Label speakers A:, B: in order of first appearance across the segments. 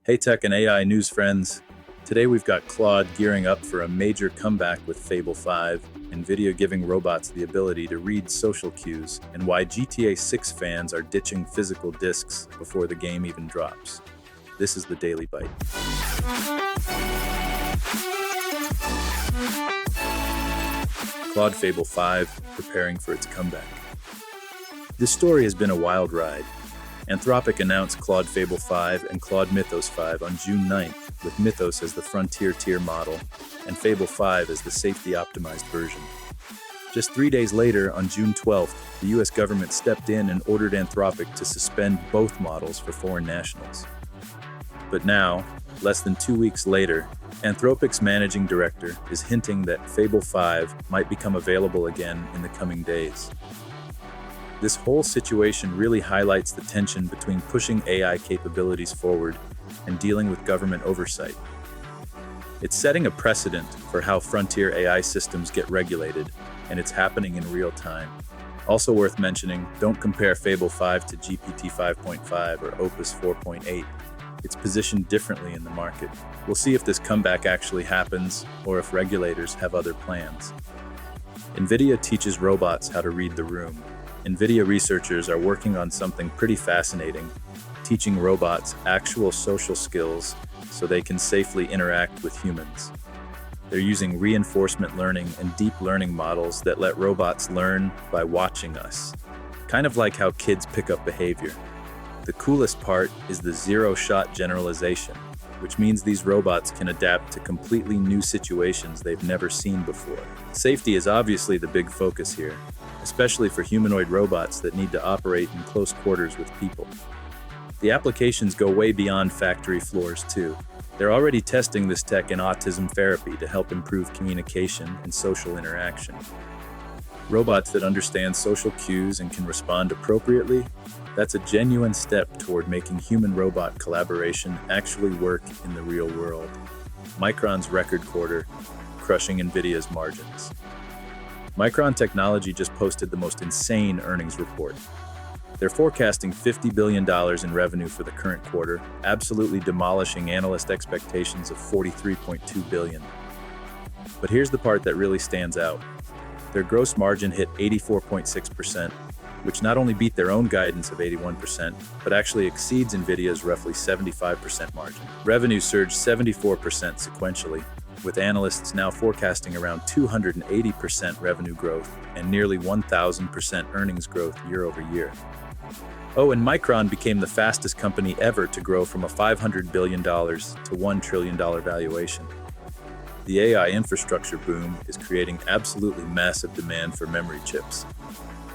A: Hey Tech and AI news friends. Today we've got Claude gearing up for a major comeback with Fable 5, Nvidia giving robots the ability to read social cues, and why GTA 6 fans are ditching physical discs before the game even drops. This is the Daily Bite. Claude Fable 5 preparing for its comeback. This story has been a wild ride. Anthropic announced Claude Fable 5 and Claude Mythos 5 on June 9th, with Mythos as the Frontier tier model and Fable 5 as the safety-optimized version. Just 3 days later, on June 12th, the US government stepped in and ordered Anthropic to suspend both models for foreign nationals. But now, less than 2 weeks later, Anthropic's managing director is hinting that Fable 5 might become available again in the coming days. This whole situation really highlights the tension between pushing AI capabilities forward and dealing with government oversight. It's setting a precedent for how frontier AI systems get regulated, and it's happening in real time. Also worth mentioning, don't compare Fable 5 to GPT 5.5 or Opus 4.8. It's positioned differently in the market. We'll see if this comeback actually happens or if regulators have other plans. Nvidia teaches robots how to read the room. Nvidia researchers are working on something pretty fascinating, teaching robots actual social skills so they can safely interact with humans. They're using reinforcement learning and deep learning models that let robots learn by watching us, kind of like how kids pick up behavior. The coolest part is the zero-shot generalization, which means these robots can adapt to completely new situations they've never seen before. Safety is obviously the big focus here, especially for humanoid robots that need to operate in close quarters with people. The applications go way beyond factory floors too. They're already testing this tech in autism therapy to help improve communication and social interaction. Robots that understand social cues and can respond appropriately, that's a genuine step toward making human-robot collaboration actually work in the real world. Micron's record quarter, crushing Nvidia's margins. Micron Technology just posted the most insane earnings report. They're forecasting $50 billion in revenue for the current quarter, absolutely demolishing analyst expectations of $43.2 billion. But here's the part that really stands out. Their gross margin hit 84.6%, which not only beat their own guidance of 81%, but actually exceeds Nvidia's roughly 75% margin. Revenue surged 74% sequentially, with analysts now forecasting around 280% revenue growth and nearly 1,000% earnings growth year over year. Oh, and Micron became the fastest company ever to grow from a $500 billion to $1 trillion valuation. The AI infrastructure boom is creating absolutely massive demand for memory chips,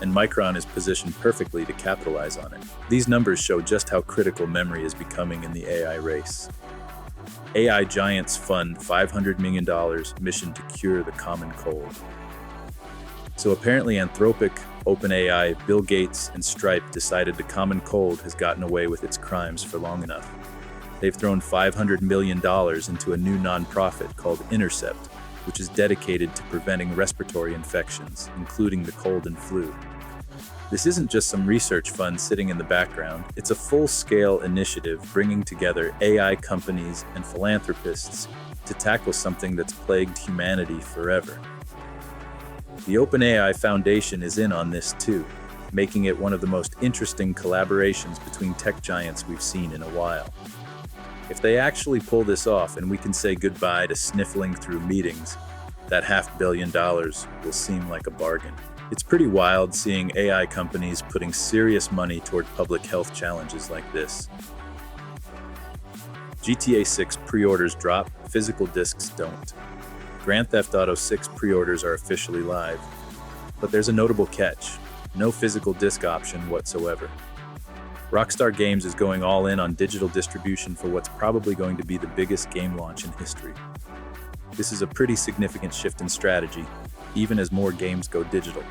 A: and Micron is positioned perfectly to capitalize on it. These numbers show just how critical memory is becoming in the AI race. AI giants fund $500 million mission to cure the common cold. So apparently Anthropic, OpenAI, Bill Gates, and Stripe decided the common cold has gotten away with its crimes for long enough. They've thrown $500 million into a new nonprofit called Intercept, which is dedicated to preventing respiratory infections, including the cold and flu. This isn't just some research fund sitting in the background, it's a full-scale initiative bringing together AI companies and philanthropists to tackle something that's plagued humanity forever. The OpenAI Foundation is in on this too, making it one of the most interesting collaborations between tech giants we've seen in a while. If they actually pull this off and we can say goodbye to sniffling through meetings, that $500 million will seem like a bargain. It's pretty wild seeing AI companies putting serious money toward public health challenges like this. GTA 6 pre-orders drop, physical discs don't. Grand Theft Auto 6 pre-orders are officially live. But there's a notable catch: no physical disc option whatsoever. Rockstar Games is going all in on digital distribution for what's probably going to be the biggest game launch in history. This is a pretty significant shift in strategy, even as more games go digital.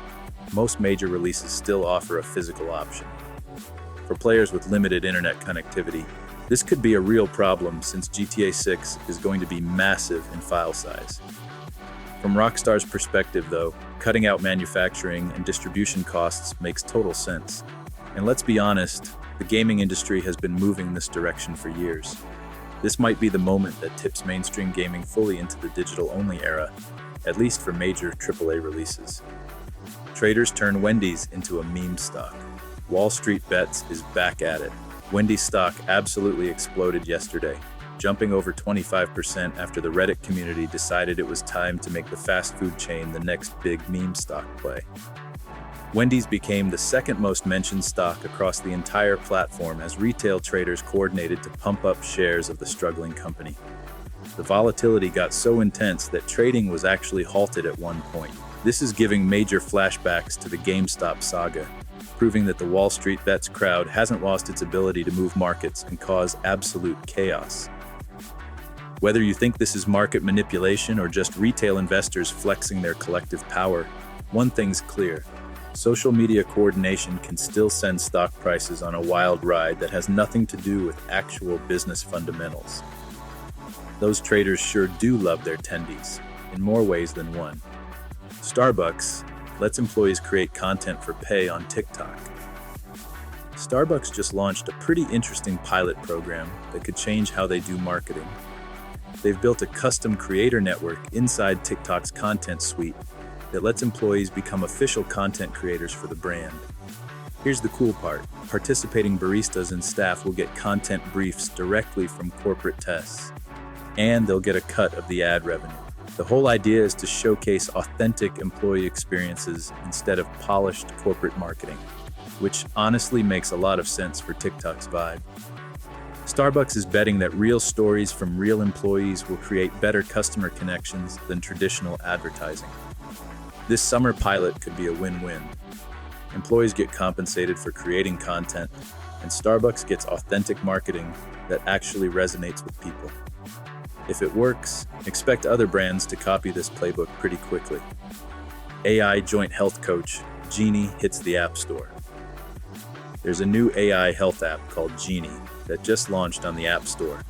A: Most major releases still offer a physical option. For players with limited internet connectivity, this could be a real problem since GTA 6 is going to be massive in file size. From Rockstar's perspective though, cutting out manufacturing and distribution costs makes total sense. And let's be honest, the gaming industry has been moving this direction for years. This might be the moment that tips mainstream gaming fully into the digital-only era, at least for major AAA releases. Traders turn Wendy's into a meme stock. Wall Street Bets is back at it. Wendy's stock absolutely exploded yesterday, jumping over 25% after the Reddit community decided it was time to make the fast food chain the next big meme stock play. Wendy's became the second most mentioned stock across the entire platform as retail traders coordinated to pump up shares of the struggling company. The volatility got so intense that trading was actually halted at one point. This is giving major flashbacks to the GameStop saga, proving that the Wall Street Bets crowd hasn't lost its ability to move markets and cause absolute chaos. Whether you think this is market manipulation or just retail investors flexing their collective power, one thing's clear. Social media coordination can still send stock prices on a wild ride that has nothing to do with actual business fundamentals. Those traders sure do love their tendies, in more ways than one. Starbucks lets employees create content for pay on TikTok. Starbucks just launched a pretty interesting pilot program that could change how they do marketing. They've built a custom creator network inside TikTok's content suite that lets employees become official content creators for the brand. Here's the cool part. Participating baristas and staff will get content briefs directly from corporate tests, and they'll get a cut of the ad revenue. The whole idea is to showcase authentic employee experiences instead of polished corporate marketing, which honestly makes a lot of sense for TikTok's vibe. Starbucks is betting that real stories from real employees will create better customer connections than traditional advertising. This summer pilot could be a win-win. Employees get compensated for creating content, and Starbucks gets authentic marketing that actually resonates with people. If it works, expect other brands to copy this playbook pretty quickly. AI joint health coach Jeani hits the App Store. There's a new AI health app called Jeani that just launched on the App Store,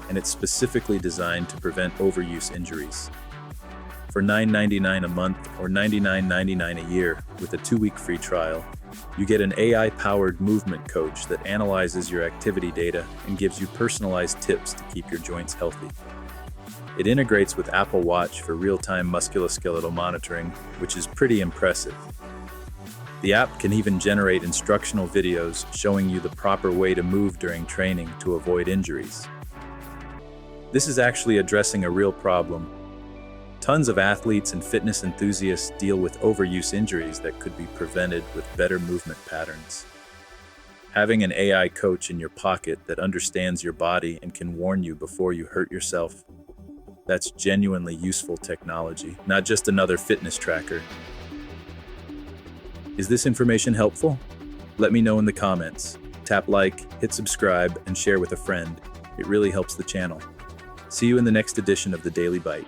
A: and it's specifically designed to prevent overuse injuries. For $9.99 a month or $99.99 a year with a 2-week free trial, you get an AI-powered movement coach that analyzes your activity data and gives you personalized tips to keep your joints healthy. It integrates with Apple Watch for real-time musculoskeletal monitoring, which is pretty impressive. The app can even generate instructional videos showing you the proper way to move during training to avoid injuries. This is actually addressing a real problem. Tons of athletes and fitness enthusiasts deal with overuse injuries that could be prevented with better movement patterns. Having an AI coach in your pocket that understands your body and can warn you before you hurt yourself, that's genuinely useful technology, not just another fitness tracker. Is this information helpful? Let me know in the comments. Tap like, hit subscribe, and share with a friend. It really helps the channel. See you in the next edition of the Daily Bite.